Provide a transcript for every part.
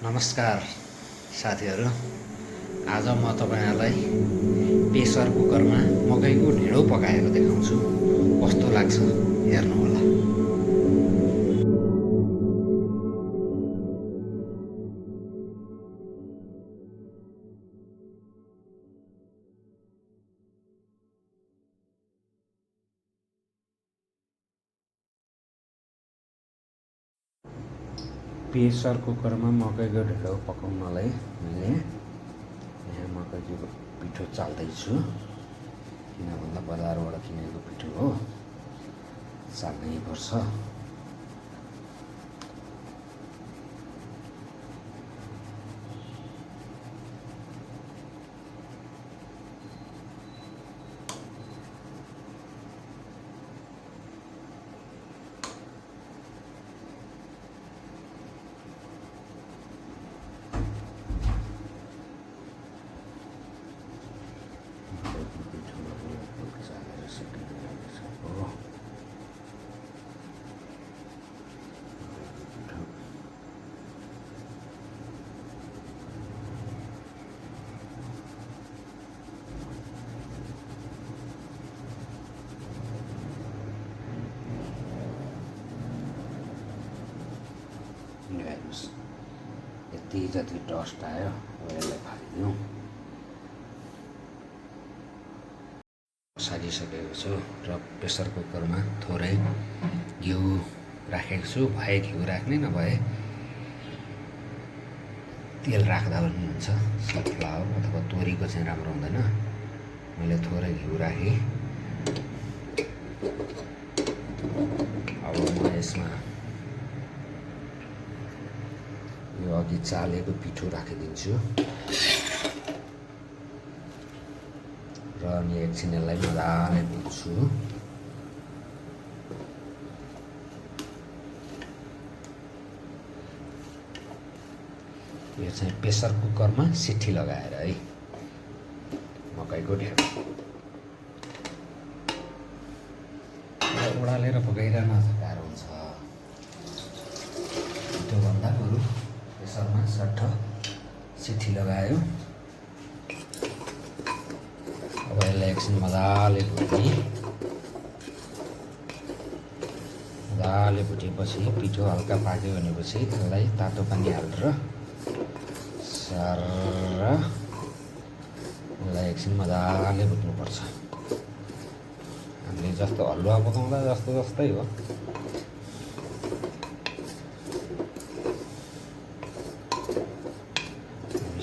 नमस्कार साथीहरू। आज म तपाईहरुलाई प्रेसर कुकरमा मकैको ढिँडो पकाएको देखाउँछु। कस्तो लाग्छ हेर्नु होला। प्रेसर कुकरमा मकैको ढिँडो पकाउनलाई मैले यहाँ मकैको पिठो चाल्दैछु। किन भन्दा बजारबाट किनेको पिठो हो, चाल्नै पर्छ। हेर्नुहोस्, यति जति डस्ट आयो। अब यसलाई फालिदिउँ। साजिसकेको छु र प्रेसर कुकरमा थोरै घिउ राखेको छु। भए घिउ राख्ने, नभए तेल राख्दा पनि हुन्छ। सनफ्लावर अथवा तोरीको चाहिँ राम्रो हुँदैन। मैले थोरै घिउ राखेँ। अब म यसमा यो अघि चालेको पिठो राखिदिन्छु र अनि एकछिन यसलाई मजाले भुन्छु। यो चाहिँ प्रेसर कुकरमा सिटी लगाएर है, मकैको ढिँडो उडालेर पकाइरहन गाह्रो हुन्छ। त्योभन्दा बरु प्रेसरमा सट्ट सिटी लगायो। अब यसलाई एकछिन मजाले भुटेँ। मजाले भुटेपछि पिठो हल्का पाक्यो भनेपछि यसलाई तातो पानी हालेर यसलाई एकछिन मजाले भुट्नुपर्छ। हामीले जस्तो हलुवा पकाउँदा जस्तै हो।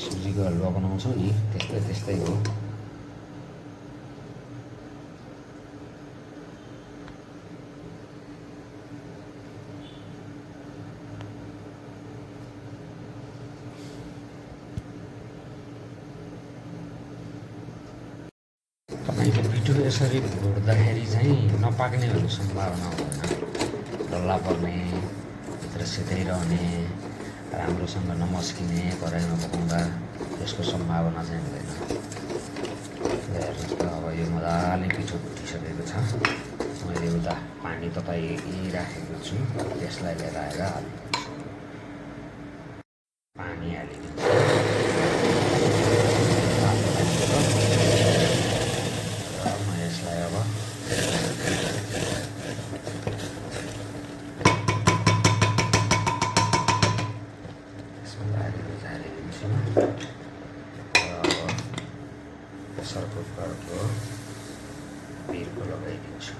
सुजीको हलुवा बनाउँछौँ नि, त्यस्तै हो। तपाईँको पिठो यसरी भुट्दाखेरि चाहिँ नपाक्ने भन्ने सम्भावना हुँदैन। डल्ला पर्ने, भित्र सेतै रहने, राम्रोसँग नमस्किने, कराईमा पकाउँदा त्यसको सम्भावना चाहिँ हुँदैन। हेर्नुहोस् त, अब यो मजाले पिठो भुटिसकेको छ। मैले उता पानी तताई राखेको छु, त्यसलाई लिएर आएर हालिदिन्छु। पानी हालिदिन्छु। प्रेसर कुकरको बिर्को लगाइदिन्छु।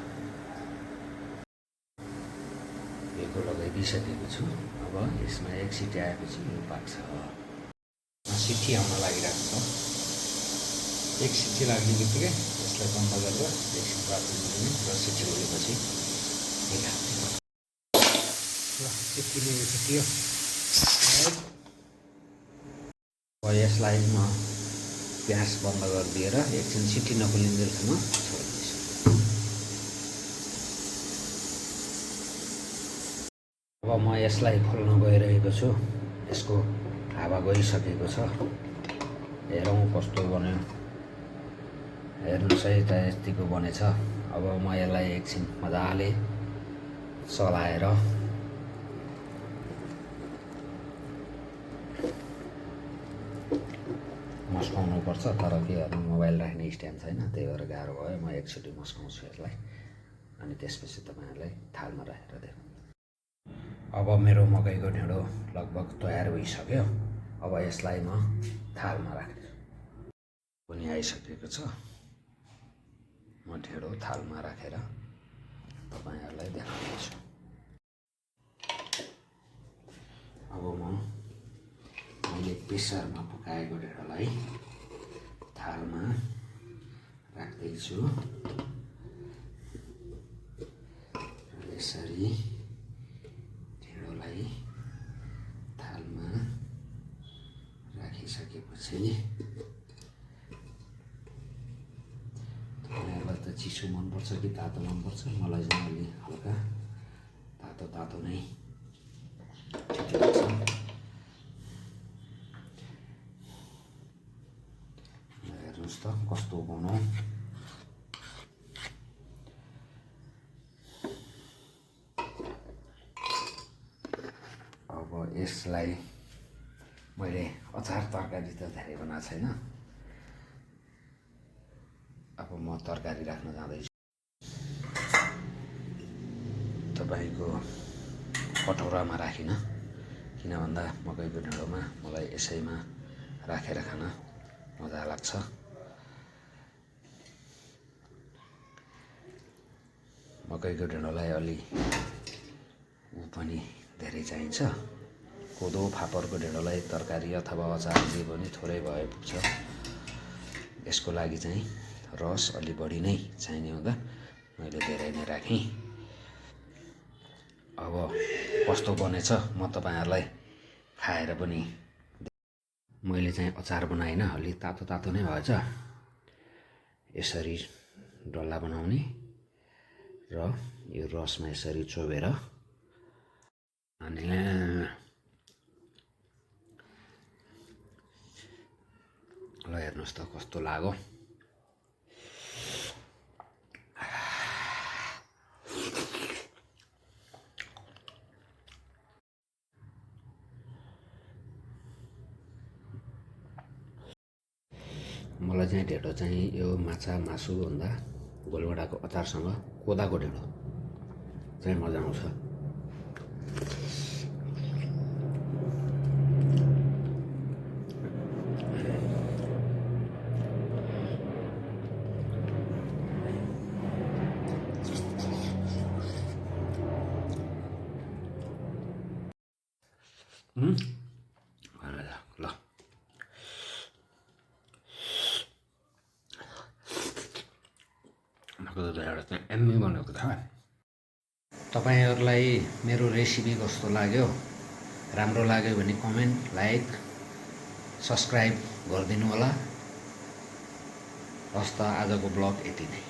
बिर्को लगाइदिइसकेको छु। अब यसमा एक सिटी आएपछि यो पाक्छ। सिटी आउन लागिरहेको छ। एक सिटी लाग्ने बित्तिकै यसलाई बन्द गरेर एकछिन राखिदिनु र सिटी उडेपछि निकाल्नु। ल, यतिले सिटियो। अब यसलाई म ग्यास बन्द गरिदिएर एकछिन सिटी नखोलिन्जेलसम्म छोड्दैछु। अब म यसलाई खोल्न गइरहेको छु। यसको हावा गइसकेको छ। हेरौँ कस्तो बन्यो। हेर्नुहोस् है त, यतिको बनेछ। अब म यसलाई एकछिन मजाले चलाएर मस्काउनुपर्छ, तर के गर्नु मोबाइल राख्ने स्ट्यान्ड छैन, त्यही भएर गाह्रो भयो। म एकचोटि मस्काउँछु यसलाई, अनि त्यसपछि तपाईँहरूलाई थालमा राखेर देखाउँ। अब मेरो मकैको ढिँडो लगभग तयार भइसक्यो। अब यसलाई म थालमा राख्छु। पनि आइसकेको छ। म ढिँडो थालमा राखेर तपाईँहरूलाई देखाउँछु। अब मैले प्रेसरमा पकाएको ढिँडोलाई थालमा राख्दैछु। यसरी ढिँडोलाई थालमा राखिसकेपछि तपाईँहरूलाई त चिसो मनपर्छ कि तातो मनपर्छ? मलाई चाहिँ अलि हल्का तातो तातो नै ठिक लाग्छ। हेर्नुहोस् त कस्तो बनाउँ। अब यसलाई मैले अचार तरकारी त धेरै बनाएको छैन। अब म तरकारी राख्न जाँदैछु। तपाईँको कटौरामा राखिनँ, किन भन्दा मकैको ढिँडोमा मलाई यसैमा राखेर खान मजा लाग्छ। मकैको ढिँडोलाई अलि पनि धेरै चाहिन्छ। कोदो फापरको ढिँडोलाई तरकारी अथवा अचार जे पनि थोरै भए पुग्छ। यसको लागि चाहिँ रस अलि बढी नै चाहिने हुँदा मैले धेरै नै राखेँ। अब कस्तो बनेछ म तपाईँहरूलाई खाएर पनि, मैले चाहिँ अचार बनाइनँ, अलि तातो तातो नै भएछ। यसरी डल्ला बनाउने र यो रसमा यसरी चोबेर अनि ल हेर्नुहोस् त कस्तो लाग्यो। मलाई चाहिँ ढिँडो चाहिँ यो माछा मासुभन्दा गोलभेडाको अचारसँग कोदाको ढिँडो चाहिँ मजा आउँछ। ल ढिँडो चाहिँ एम्मी बनेको छ। तपाईँहरूलाई मेरो रेसिपी कस्तो लाग्यो? राम्रो लाग्यो भने कमेन्ट, लाइक, सब्सक्राइब गरिदिनु होला। हस् त आजको ब्लग यति नै।